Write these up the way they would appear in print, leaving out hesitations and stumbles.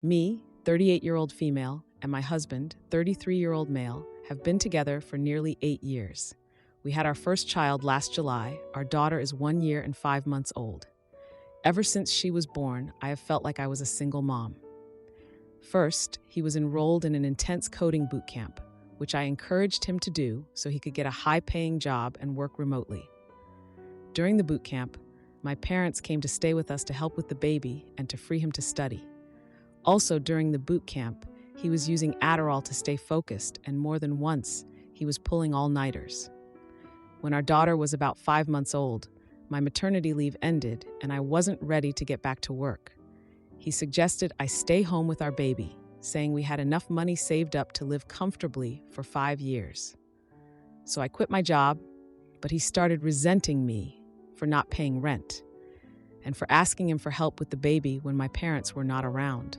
Me, 38-year-old female, and my husband, 33-year-old male, have been together for nearly 8 years. We had our first child last July. Our daughter is 1 year and 5 months old. Ever since she was born, I have felt like I was a single mom. First, he was enrolled in an intense coding boot camp, which I encouraged him to do so he could get a high-paying job and work remotely. During the boot camp, my parents came to stay with us to help with the baby and to free him to study. Also, during the boot camp, he was using Adderall to stay focused, and more than once, he was pulling all-nighters. When our daughter was about 5 months old, my maternity leave ended and I wasn't ready to get back to work. He suggested I stay home with our baby, saying we had enough money saved up to live comfortably for 5 years. So I quit my job, but he started resenting me for not paying rent and for asking him for help with the baby when my parents were not around.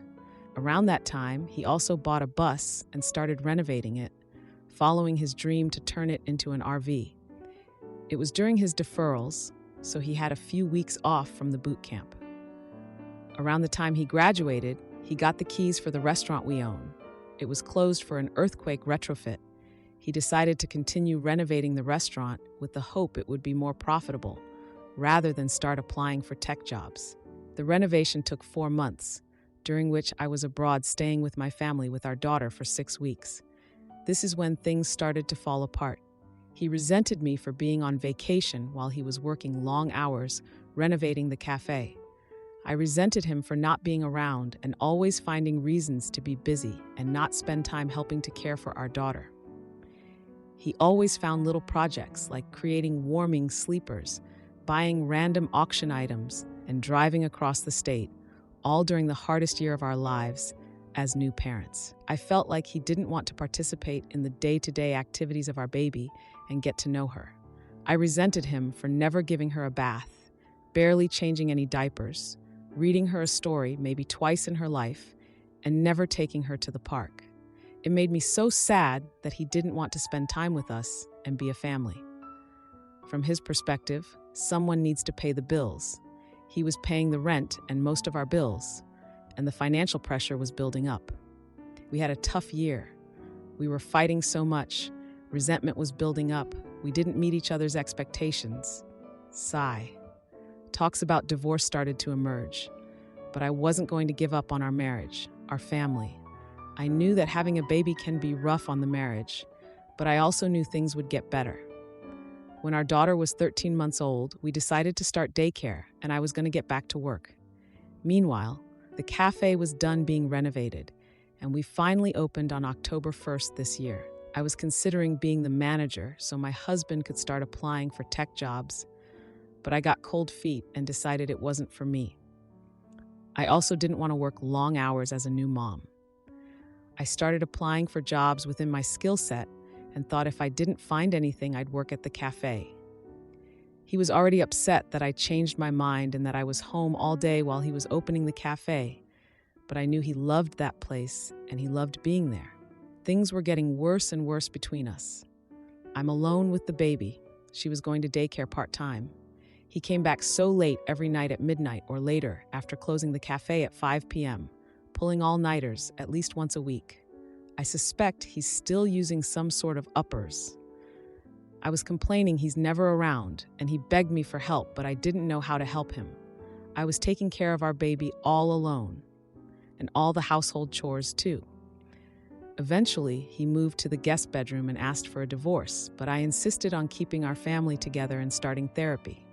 Around that time, he also bought a bus and started renovating it, following his dream to turn it into an RV. It was during his deferrals, so he had a few weeks off from the boot camp. Around the time he graduated, he got the keys for the restaurant we own. It was closed for an earthquake retrofit. He decided to continue renovating the restaurant with the hope it would be more profitable, rather than start applying for tech jobs. The renovation took 4 months, during which I was abroad staying with my family with our daughter for 6 weeks. This is when things started to fall apart. He resented me for being on vacation while he was working long hours renovating the cafe. I resented him for not being around and always finding reasons to be busy and not spend time helping to care for our daughter. He always found little projects like creating warming sleepers, buying random auction items, and driving across the state, all during the hardest year of our lives as new parents. I felt like he didn't want to participate in the day-to-day activities of our baby and get to know her. I resented him for never giving her a bath, barely changing any diapers, reading her a story maybe twice in her life, and never taking her to the park. It made me so sad that he didn't want to spend time with us and be a family. From his perspective, someone needs to pay the bills. He was paying the rent and most of our bills, and the financial pressure was building up. We had a tough year. We were fighting so much. Resentment was building up. We didn't meet each other's expectations. Sigh. Talks about divorce started to emerge, but I wasn't going to give up on our marriage, our family. I knew that having a baby can be rough on the marriage, but I also knew things would get better. When our daughter was 13 months old, we decided to start daycare, and I was going to get back to work. Meanwhile, the cafe was done being renovated, and we finally opened on October 1st this year. I was considering being the manager so my husband could start applying for tech jobs, but I got cold feet and decided it wasn't for me. I also didn't want to work long hours as a new mom. I started applying for jobs within my skill set and thought if I didn't find anything, I'd work at the cafe. He was already upset that I changed my mind and that I was home all day while he was opening the cafe, but I knew he loved that place and he loved being there. Things were getting worse and worse between us. I'm alone with the baby. She was going to daycare part-time. He came back so late every night at midnight or later after closing the cafe at 5 p.m., pulling all-nighters at least once a week. I suspect he's still using some sort of uppers. I was complaining he's never around, and he begged me for help, but I didn't know how to help him. I was taking care of our baby all alone, and all the household chores too. Eventually, he moved to the guest bedroom and asked for a divorce, but I insisted on keeping our family together and starting therapy.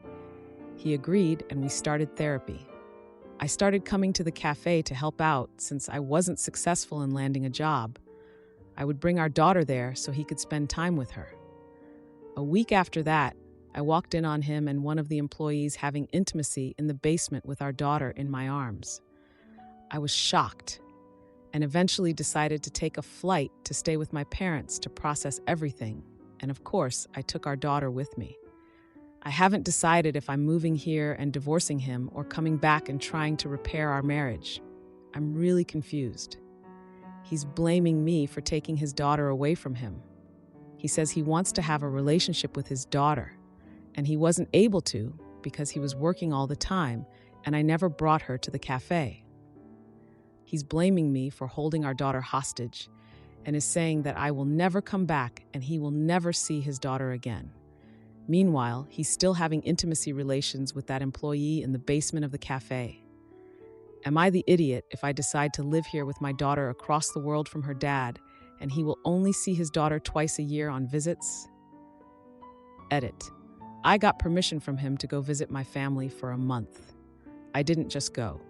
He agreed, and we started therapy. I started coming to the cafe to help out since I wasn't successful in landing a job. I would bring our daughter there so he could spend time with her. A week after that, I walked in on him and one of the employees having intimacy in the basement with our daughter in my arms. I was shocked and eventually decided to take a flight to stay with my parents to process everything, and of course, I took our daughter with me. I haven't decided if I'm moving here and divorcing him or coming back and trying to repair our marriage. I'm really confused. He's blaming me for taking his daughter away from him. He says he wants to have a relationship with his daughter, and he wasn't able to because he was working all the time, and I never brought her to the cafe. He's blaming me for holding our daughter hostage and is saying that I will never come back and he will never see his daughter again. Meanwhile, he's still having intimacy relations with that employee in the basement of the cafe. Am I the idiot if I decide to live here with my daughter across the world from her dad, and he will only see his daughter twice a year on visits? Edit. I got permission from him to go visit my family for a month. I didn't just go.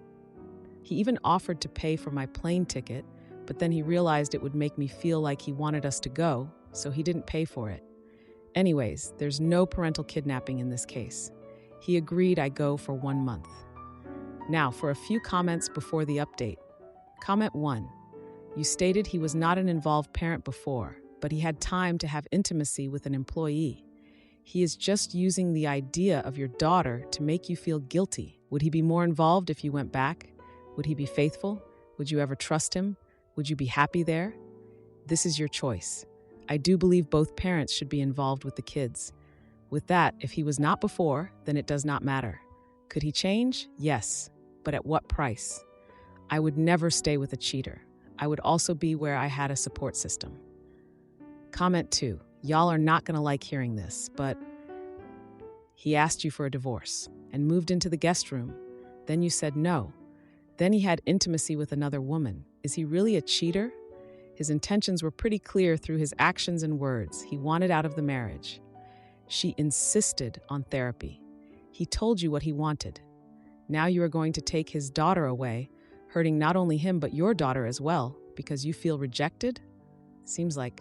He even offered to pay for my plane ticket, but then he realized it would make me feel like he wanted us to go, so he didn't pay for it. Anyways, there's no parental kidnapping in this case. He agreed I go for 1 month. Now, for a few comments before the update. Comment 1. You stated he was not an involved parent before, but he had time to have intimacy with an employee. He is just using the idea of your daughter to make you feel guilty. Would he be more involved if you went back? Would he be faithful? Would you ever trust him? Would you be happy there? This is your choice. I do believe both parents should be involved with the kids. With that, if he was not before, then it does not matter. Could he change? Yes. But at what price? I would never stay with a cheater. I would also be where I had a support system. Comment 2. Y'all are not going to like hearing this, but he asked you for a divorce and moved into the guest room. Then you said no. Then he had intimacy with another woman. Is he really a cheater? His intentions were pretty clear through his actions and words. He wanted out of the marriage. She insisted on therapy. He told you what he wanted. Now you are going to take his daughter away, hurting not only him but your daughter as well, because you feel rejected? Seems like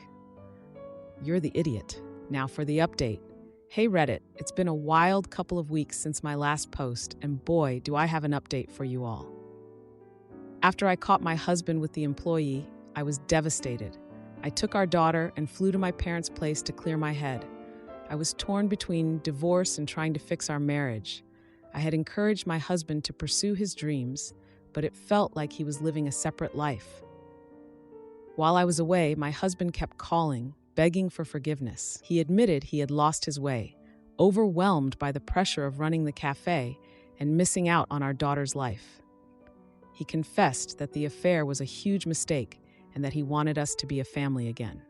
you're the idiot. Now for the update. Hey Reddit, it's been a wild couple of weeks since my last post, and boy, do I have an update for you all. After I caught my husband with the employee, I was devastated. I took our daughter and flew to my parents' place to clear my head. I was torn between divorce and trying to fix our marriage. I had encouraged my husband to pursue his dreams, but it felt like he was living a separate life. While I was away, my husband kept calling, begging for forgiveness. He admitted he had lost his way, overwhelmed by the pressure of running the cafe and missing out on our daughter's life. He confessed that the affair was a huge mistake and that he wanted us to be a family again.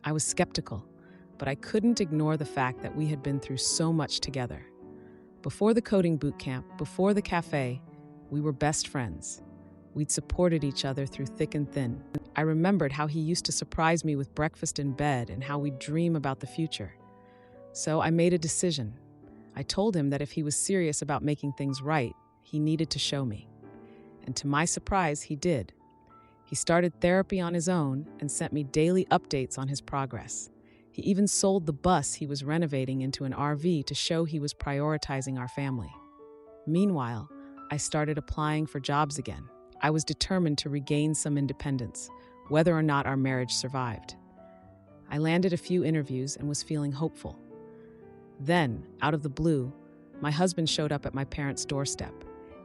I was skeptical, but I couldn't ignore the fact that we had been through so much together. Before the coding boot camp, before the cafe, we were best friends. We'd supported each other through thick and thin. I remembered how he used to surprise me with breakfast in bed and how we'd dream about the future. So I made a decision. I told him that if he was serious about making things right, he needed to show me. And to my surprise, he did. He started therapy on his own and sent me daily updates on his progress. He even sold the bus he was renovating into an RV to show he was prioritizing our family. Meanwhile, I started applying for jobs again. I was determined to regain some independence, whether or not our marriage survived. I landed a few interviews and was feeling hopeful. Then, out of the blue, my husband showed up at my parents' doorstep.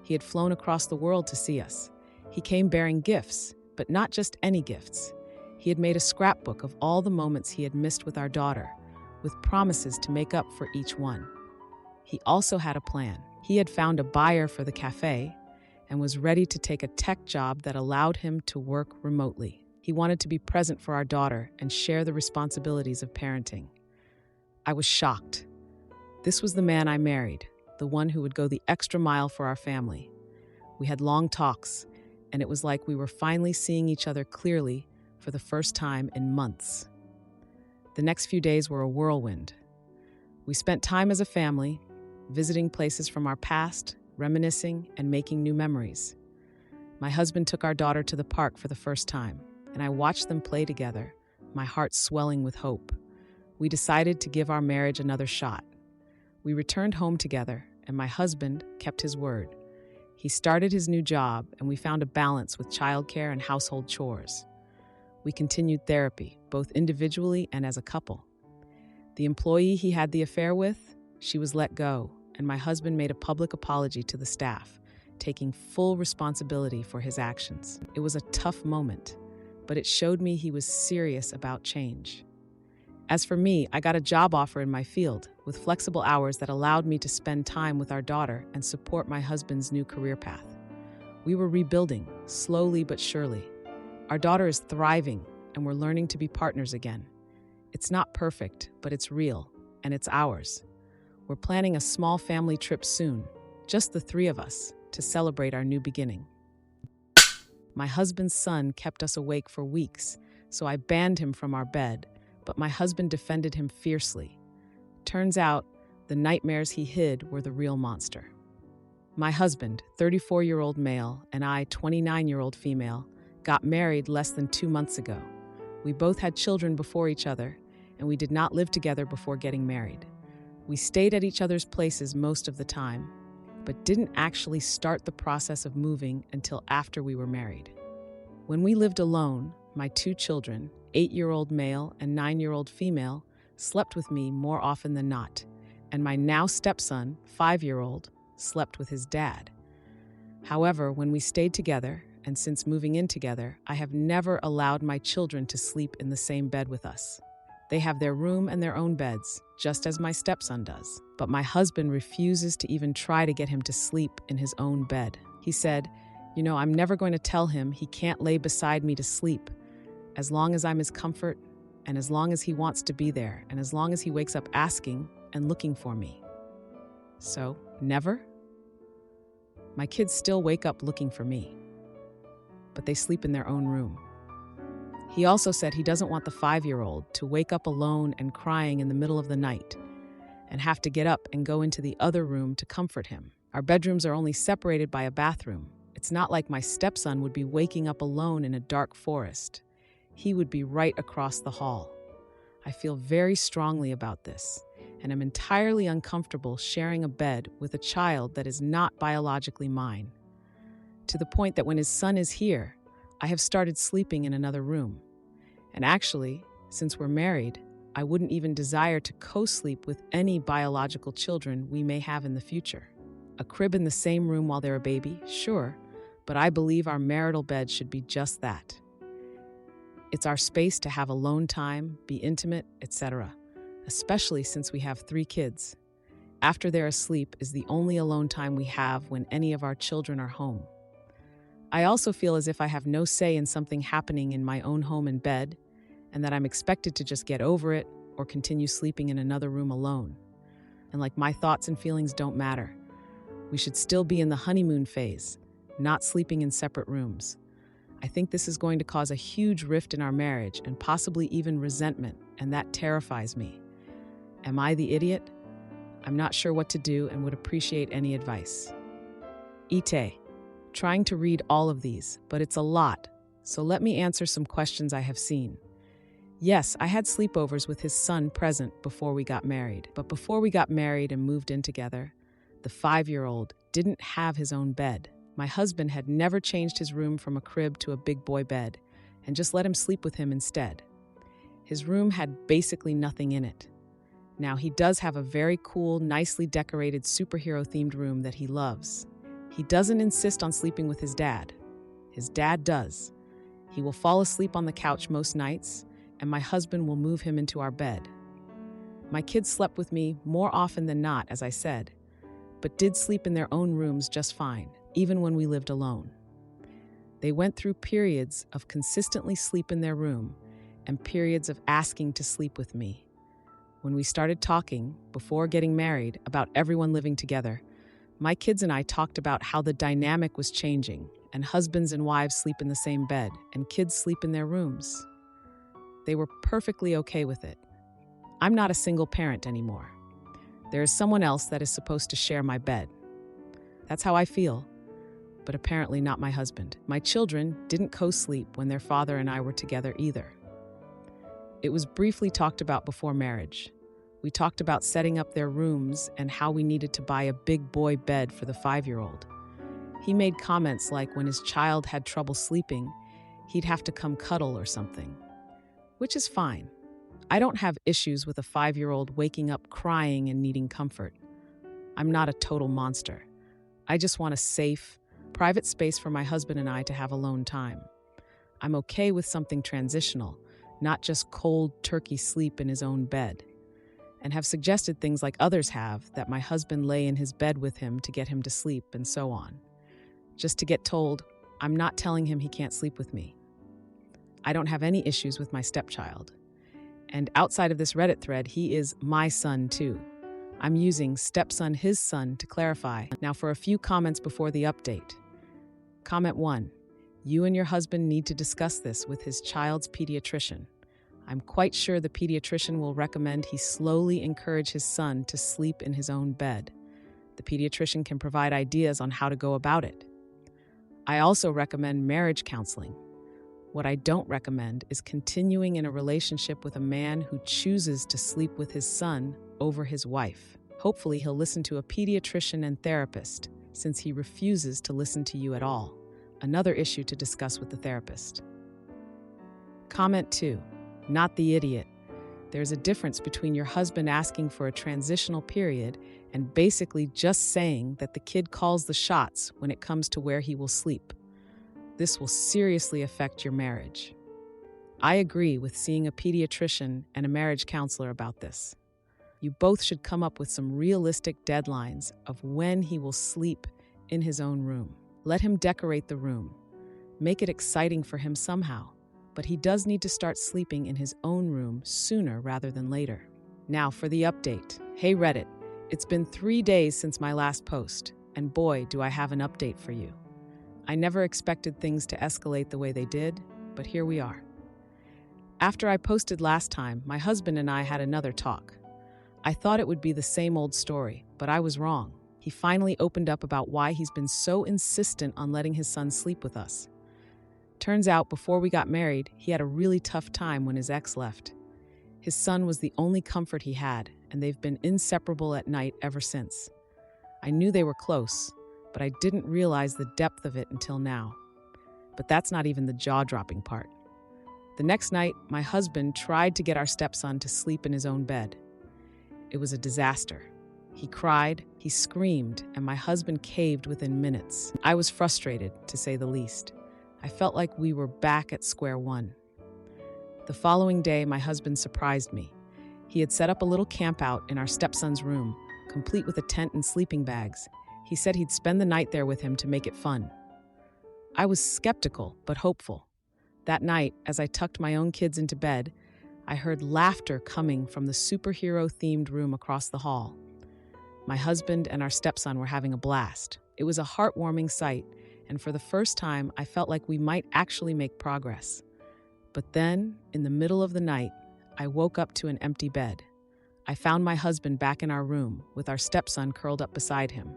He had flown across the world to see us. He came bearing gifts, but not just any gifts. He had made a scrapbook of all the moments he had missed with our daughter, with promises to make up for each one. He also had a plan. He had found a buyer for the cafe and was ready to take a tech job that allowed him to work remotely. He wanted to be present for our daughter and share the responsibilities of parenting. I was shocked. This was the man I married, the one who would go the extra mile for our family. We had long talks, and it was like we were finally seeing each other clearly for the first time in months. The next few days were a whirlwind. We spent time as a family, visiting places from our past, reminiscing, and making new memories. My husband took our daughter to the park for the first time, and I watched them play together, my heart swelling with hope. We decided to give our marriage another shot. We returned home together, and my husband kept his word. He started his new job, and we found a balance with childcare and household chores. We continued therapy, both individually and as a couple. The employee he had the affair with, she was let go, and my husband made a public apology to the staff, taking full responsibility for his actions. It was a tough moment, but it showed me he was serious about change. As for me, I got a job offer in my field, with flexible hours that allowed me to spend time with our daughter and support my husband's new career path. We were rebuilding, slowly but surely. Our daughter is thriving, and we're learning to be partners again. It's not perfect, but it's real, and it's ours. We're planning a small family trip soon, just the three of us, to celebrate our new beginning. My husband's son kept us awake for weeks, so I banned him from our bed, but my husband defended him fiercely. Turns out, the nightmares he hid were the real monster. My husband, 34-year-old male, and I, 29-year-old female, got married less than 2 months ago. We both had children before each other, and we did not live together before getting married. We stayed at each other's places most of the time, but didn't actually start the process of moving until after we were married. When we lived alone, my 2 children, 8-year-old male and 9-year-old female, slept with me more often than not, and my now stepson, 5-year-old, slept with his dad. However, when we stayed together, and since moving in together, I have never allowed my children to sleep in the same bed with us. They have their room and their own beds, just as my stepson does. But my husband refuses to even try to get him to sleep in his own bed. He said, I'm never going to tell him he can't lay beside me to sleep, as long as I'm his comfort, and as long as he wants to be there, and as long as he wakes up asking and looking for me. So, never? My kids still wake up looking for me, but they sleep in their own room. He also said he doesn't want the 5-year-old to wake up alone and crying in the middle of the night and have to get up and go into the other room to comfort him. Our bedrooms are only separated by a bathroom. It's not like my stepson would be waking up alone in a dark forest. He would be right across the hall. I feel very strongly about this, and am entirely uncomfortable sharing a bed with a child that is not biologically mine. To the point that when his son is here, I have started sleeping in another room. And actually, since we're married, I wouldn't even desire to co-sleep with any biological children we may have in the future. A crib in the same room while they're a baby, sure, but I believe our marital bed should be just that. It's our space to have alone time, be intimate, etc., especially since we have 3 kids. After they're asleep is the only alone time we have when any of our children are home. I also feel as if I have no say in something happening in my own home and bed, and that I'm expected to just get over it or continue sleeping in another room alone. And like my thoughts and feelings don't matter. We should still be in the honeymoon phase, not sleeping in separate rooms. I think this is going to cause a huge rift in our marriage and possibly even resentment, and that terrifies me. Am I the idiot? I'm not sure what to do and would appreciate any advice. Ite. Trying to read all of these, but it's a lot, so let me answer some questions I have seen. Yes, I had sleepovers with his son present before we got married, but before we got married and moved in together, the 5-year-old didn't have his own bed. My husband had never changed his room from a crib to a big boy bed and just let him sleep with him instead. His room had basically nothing in it. Now, he does have a very cool, nicely decorated superhero-themed room that he loves. He doesn't insist on sleeping with his dad. His dad does. He will fall asleep on the couch most nights, and my husband will move him into our bed. My kids slept with me more often than not, as I said, but did sleep in their own rooms just fine, even when we lived alone. They went through periods of consistently sleep in their room and periods of asking to sleep with me. When we started talking, before getting married, about everyone living together, my kids and I talked about how the dynamic was changing, and husbands and wives sleep in the same bed, and kids sleep in their rooms. They were perfectly okay with it. I'm not a single parent anymore. There is someone else that is supposed to share my bed. That's how I feel, but apparently not my husband. My children didn't co-sleep when their father and I were together either. It was briefly talked about before marriage. We talked about setting up their rooms and how we needed to buy a big boy bed for the 5-year-old. He made comments like when his child had trouble sleeping, he'd have to come cuddle or something, which is fine. I don't have issues with a 5-year-old waking up crying and needing comfort. I'm not a total monster. I just want a safe, private space for my husband and I to have alone time. I'm okay with something transitional, not just cold turkey sleep in his own bed, and have suggested things like others have, that my husband lay in his bed with him to get him to sleep and so on. Just to get told, I'm not telling him he can't sleep with me. I don't have any issues with my stepchild. And outside of this Reddit thread, he is my son too. I'm using stepson, his son to clarify. Now for a few comments before the update. Comment 1. You and your husband need to discuss this with his child's pediatrician. I'm quite sure the pediatrician will recommend he slowly encourage his son to sleep in his own bed. The pediatrician can provide ideas on how to go about it. I also recommend marriage counseling. What I don't recommend is continuing in a relationship with a man who chooses to sleep with his son over his wife. Hopefully, he'll listen to a pediatrician and therapist, since he refuses to listen to you at all. Another issue to discuss with the therapist. Comment 2. Not the idiot. There's a difference between your husband asking for a transitional period and basically just saying that the kid calls the shots when it comes to where he will sleep. This will seriously affect your marriage. I agree with seeing a pediatrician and a marriage counselor about this. You both should come up with some realistic deadlines of when he will sleep in his own room. Let him decorate the room. Make it exciting for him somehow, but he does need to start sleeping in his own room sooner rather than later. Now for the update. Hey Reddit, it's been 3 days since my last post, and boy, do I have an update for you. I never expected things to escalate the way they did, but here we are. After I posted last time, my husband and I had another talk. I thought it would be the same old story, but I was wrong. He finally opened up about why he's been so insistent on letting his son sleep with us. Turns out, before we got married, he had a really tough time when his ex left. His son was the only comfort he had, and they've been inseparable at night ever since. I knew they were close, but I didn't realize the depth of it until now. But that's not even the jaw-dropping part. The next night, my husband tried to get our stepson to sleep in his own bed. It was a disaster. He cried, he screamed, and my husband caved within minutes. I was frustrated, to say the least. I felt like we were back at square one. The following day, my husband surprised me. He had set up a little camp out in our stepson's room, complete with a tent and sleeping bags. He said he'd spend the night there with him to make it fun. I was skeptical, but hopeful. That night, as I tucked my own kids into bed, I heard laughter coming from the superhero-themed room across the hall. My husband and our stepson were having a blast. It was a heartwarming sight, and for the first time, I felt like we might actually make progress. But then, in the middle of the night, I woke up to an empty bed. I found my husband back in our room, with our stepson curled up beside him.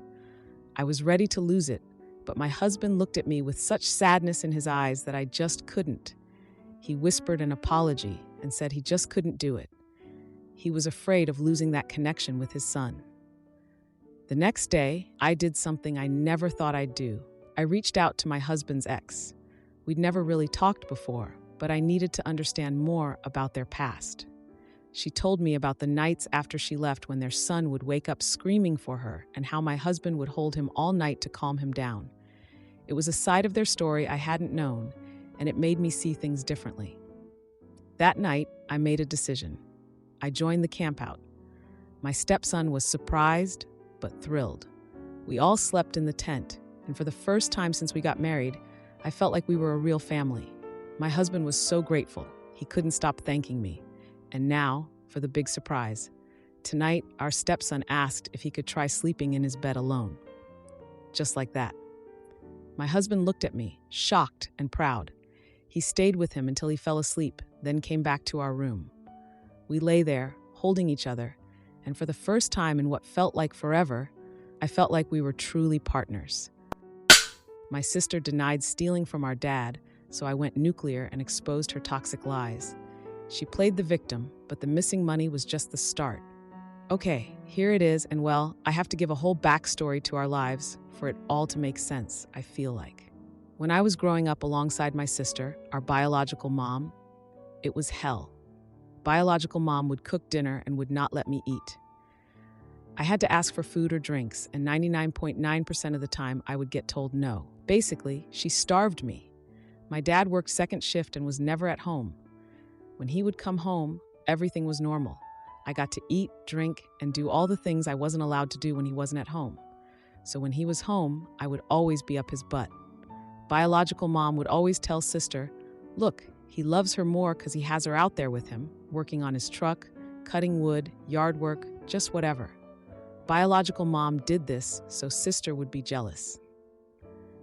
I was ready to lose it, but my husband looked at me with such sadness in his eyes that I just couldn't. He whispered an apology and said he just couldn't do it. He was afraid of losing that connection with his son. The next day, I did something I never thought I'd do. I reached out to my husband's ex. We'd never really talked before, but I needed to understand more about their past. She told me about the nights after she left when their son would wake up screaming for her and how my husband would hold him all night to calm him down. It was a side of their story I hadn't known, and it made me see things differently. That night, I made a decision. I joined the campout. My stepson was surprised, but thrilled. We all slept in the tent, and for the first time since we got married, I felt like we were a real family. My husband was so grateful. He couldn't stop thanking me. And now, for the big surprise. Tonight, our stepson asked if he could try sleeping in his bed alone. Just like that. My husband looked at me, shocked and proud. He stayed with him until he fell asleep, then came back to our room. We lay there, holding each other, and for the first time in what felt like forever, I felt like we were truly partners. My sister denied stealing from our dad, so I went nuclear and exposed her toxic lies. She played the victim, but the missing money was just the start. Okay, here it is, and well, I have to give a whole backstory to our lives for it all to make sense, I feel like. When I was growing up alongside my sister, our biological mom, it was hell. Biological mom would cook dinner and would not let me eat. I had to ask for food or drinks, and 99.9% of the time I would get told no. Basically, she starved me. My dad worked second shift and was never at home. When he would come home, everything was normal. I got to eat, drink, and do all the things I wasn't allowed to do when he wasn't at home. So when he was home, I would always be up his butt. Biological mom would always tell sister, look, he loves her more because he has her out there with him, working on his truck, cutting wood, yard work, just whatever. Biological mom did this so sister would be jealous.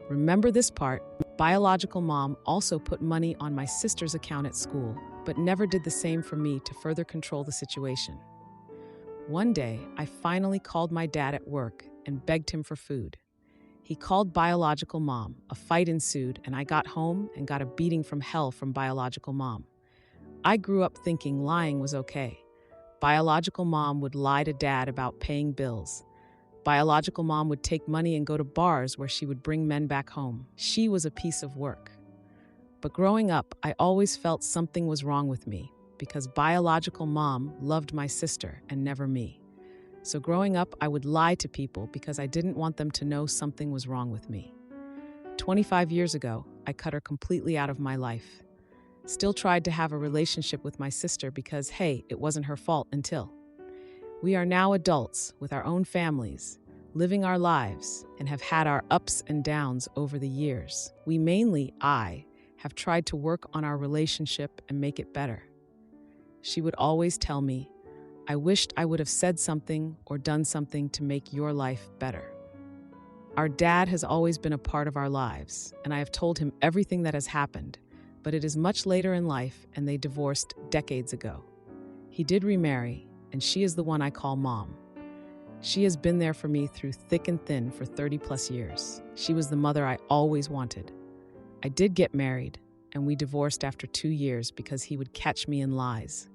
Remember this part, biological mom also put money on my sister's account at school, but never did the same for me to further control the situation. One day, I finally called my dad at work and begged him for food. He called biological mom, a fight ensued, and I got home and got a beating from hell from biological mom. I grew up thinking lying was okay. Biological mom would lie to dad about paying bills. Biological mom would take money and go to bars where she would bring men back home. She was a piece of work. But growing up, I always felt something was wrong with me because biological mom loved my sister and never me. So growing up, I would lie to people because I didn't want them to know something was wrong with me. 25 years ago, I cut her completely out of my life. Still tried to have a relationship with my sister because, hey, it wasn't her fault until. We are now adults with our own families, living our lives, and have had our ups and downs over the years. I have tried to work on our relationship and make it better. She would always tell me, I wished I would have said something or done something to make your life better. Our dad has always been a part of our lives, and I have told him everything that has happened, but it is much later in life and they divorced decades ago. He did remarry, and she is the one I call mom. She has been there for me through thick and thin for 30 plus years. She was the mother I always wanted. I did get married, and we divorced after 2 years because he would catch me in lies.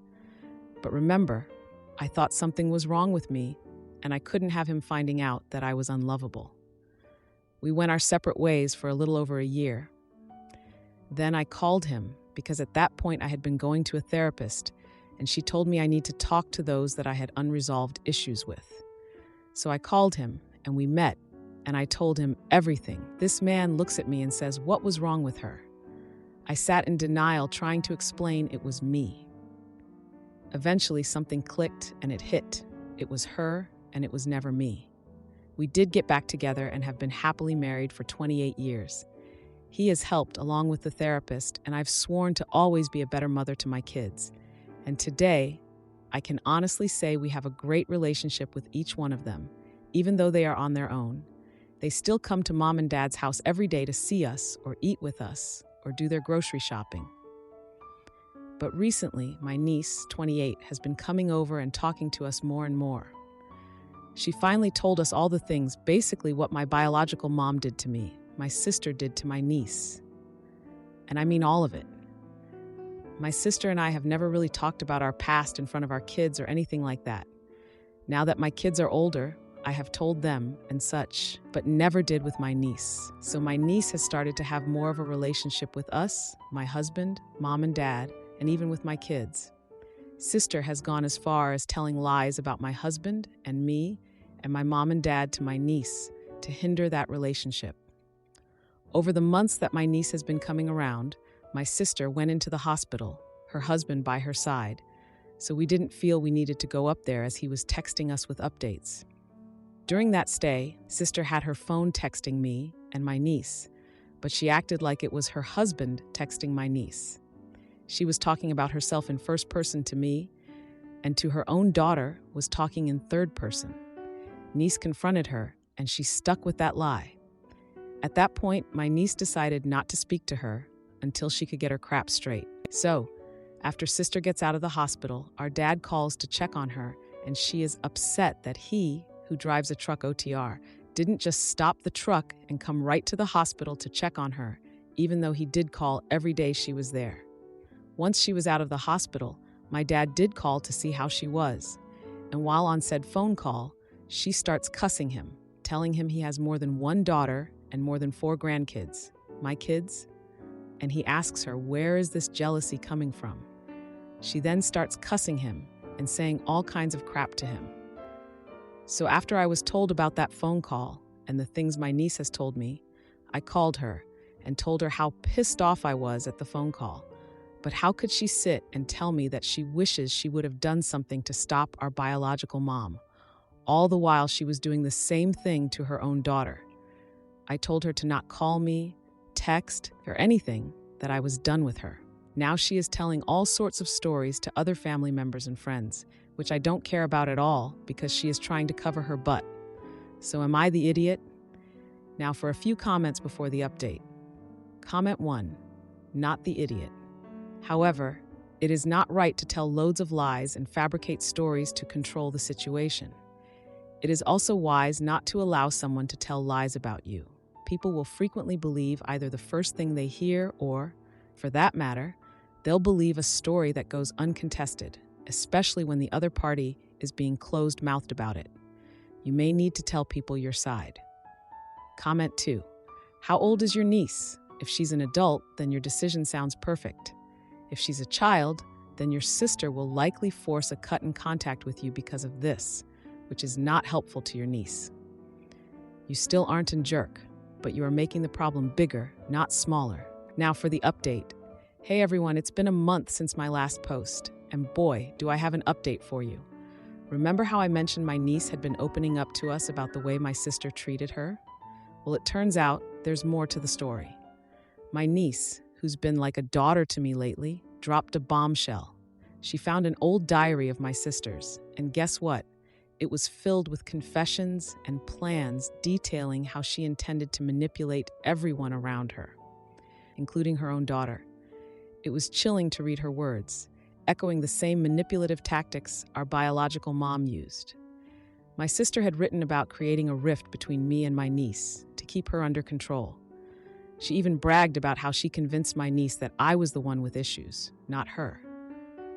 But remember, I thought something was wrong with me, and I couldn't have him finding out that I was unlovable. We went our separate ways for a little over a year. Then I called him because at that point I had been going to a therapist, and she told me I need to talk to those that I had unresolved issues with. So I called him, and we met, and I told him everything. This man looks at me and says, what was wrong with her? I sat in denial trying to explain it was me. Eventually something clicked and it hit. It was her and it was never me. We did get back together and have been happily married for 28 years. He has helped along with the therapist, and I've sworn to always be a better mother to my kids. And today, I can honestly say we have a great relationship with each one of them. Even though they are on their own, they still come to mom and dad's house every day to see us or eat with us or do their grocery shopping. But recently, my niece, 28, has been coming over and talking to us more and more. She finally told us all the things, basically what my biological mom did to me, my sister did to my niece. And I mean all of it. My sister and I have never really talked about our past in front of our kids or anything like that. Now that my kids are older, I have told them and such, but never did with my niece. So my niece has started to have more of a relationship with us, my husband, mom and dad, and even with my kids. Sister has gone as far as telling lies about my husband and me and my mom and dad to my niece to hinder that relationship. Over the months that my niece has been coming around, my sister went into the hospital, her husband by her side, so we didn't feel we needed to go up there as he was texting us with updates. During that stay, sister had her phone texting me and my niece, but she acted like it was her husband texting my niece. She was talking about herself in first person to me, and to her own daughter was talking in third person. Niece confronted her, and she stuck with that lie. At that point, my niece decided not to speak to her until she could get her crap straight. So, after sister gets out of the hospital, our dad calls to check on her, and she is upset that he, who drives a truck OTR, didn't just stop the truck and come right to the hospital to check on her, even though he did call every day she was there. Once she was out of the hospital, my dad did call to see how she was, and while on said phone call, she starts cussing him, telling him he has more than one daughter and more than 4 grandkids, my kids, and he asks her, where is this jealousy coming from? She then starts cussing him and saying all kinds of crap to him. So after I was told about that phone call and the things my niece has told me, I called her and told her how pissed off I was at the phone call. But how could she sit and tell me that she wishes she would have done something to stop our biological mom, all the while she was doing the same thing to her own daughter? I told her to not call me, text, or anything that I was done with her. Now she is telling all sorts of stories to other family members and friends, which I don't care about at all because she is trying to cover her butt. So am I the idiot? Now for a few comments before the update. Comment 1. Not the idiot. However, it is not right to tell loads of lies and fabricate stories to control the situation. It is also wise not to allow someone to tell lies about you. People will frequently believe either the first thing they hear or, for that matter, they'll believe a story that goes uncontested, especially when the other party is being closed-mouthed about it. You may need to tell people your side. Comment 2. How old is your niece? If she's an adult, then your decision sounds perfect. If she's a child, then your sister will likely force a cut in contact with you because of this, which is not helpful to your niece. You still aren't a jerk, but you are making the problem bigger, not smaller. Now for the update. Hey everyone, it's been a month since my last post, and boy, do I have an update for you. Remember how I mentioned my niece had been opening up to us about the way my sister treated her? Well, it turns out there's more to the story. My niece, who's been like a daughter to me lately, dropped a bombshell. She found an old diary of my sister's, and guess what? It was filled with confessions and plans detailing how she intended to manipulate everyone around her, including her own daughter. It was chilling to read her words, echoing the same manipulative tactics our biological mom used. My sister had written about creating a rift between me and my niece to keep her under control. She even bragged about how she convinced my niece that I was the one with issues, not her.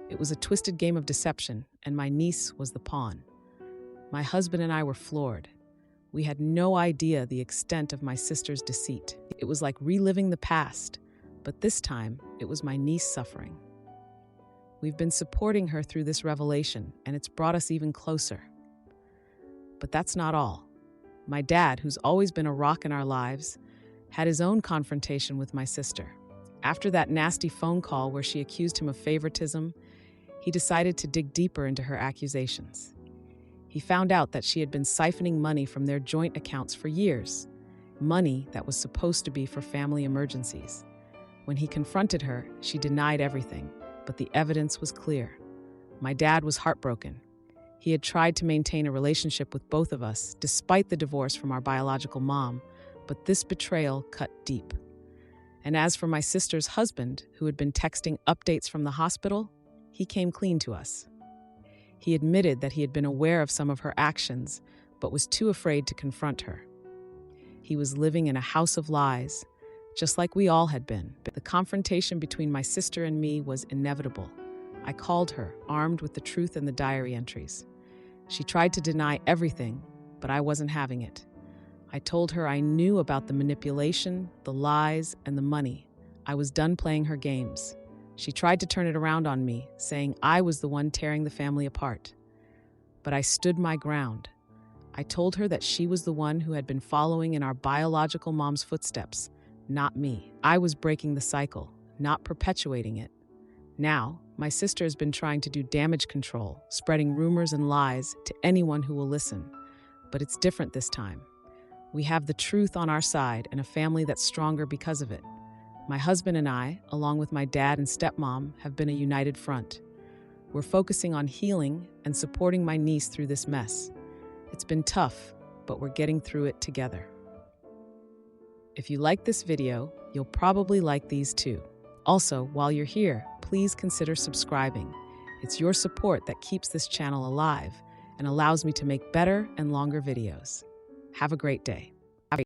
It was a twisted game of deception, and my niece was the pawn. My husband and I were floored. We had no idea the extent of my sister's deceit. It was like reliving the past, but this time it was my niece suffering. We've been supporting her through this revelation, and it's brought us even closer. But that's not all. My dad, who's always been a rock in our lives, had his own confrontation with my sister. After that nasty phone call where she accused him of favoritism, he decided to dig deeper into her accusations. He found out that she had been siphoning money from their joint accounts for years, money that was supposed to be for family emergencies. When he confronted her, she denied everything, but the evidence was clear. My dad was heartbroken. He had tried to maintain a relationship with both of us, despite the divorce from our biological mom, but this betrayal cut deep. And as for my sister's husband, who had been texting updates from the hospital, he came clean to us. He admitted that he had been aware of some of her actions, but was too afraid to confront her. He was living in a house of lies, just like we all had been. The confrontation between my sister and me was inevitable. I called her, armed with the truth and the diary entries. She tried to deny everything, but I wasn't having it. I told her I knew about the manipulation, the lies, and the money. I was done playing her games. She tried to turn it around on me, saying I was the one tearing the family apart. But I stood my ground. I told her that she was the one who had been following in our biological mom's footsteps, not me. I was breaking the cycle, not perpetuating it. Now, my sister has been trying to do damage control, spreading rumors and lies to anyone who will listen. But it's different this time. We have the truth on our side and a family that's stronger because of it. My husband and I, along with my dad and stepmom, have been a united front. We're focusing on healing and supporting my niece through this mess. It's been tough, but we're getting through it together. If you like this video, you'll probably like these too. Also, while you're here, please consider subscribing. It's your support that keeps this channel alive and allows me to make better and longer videos. Have a great day.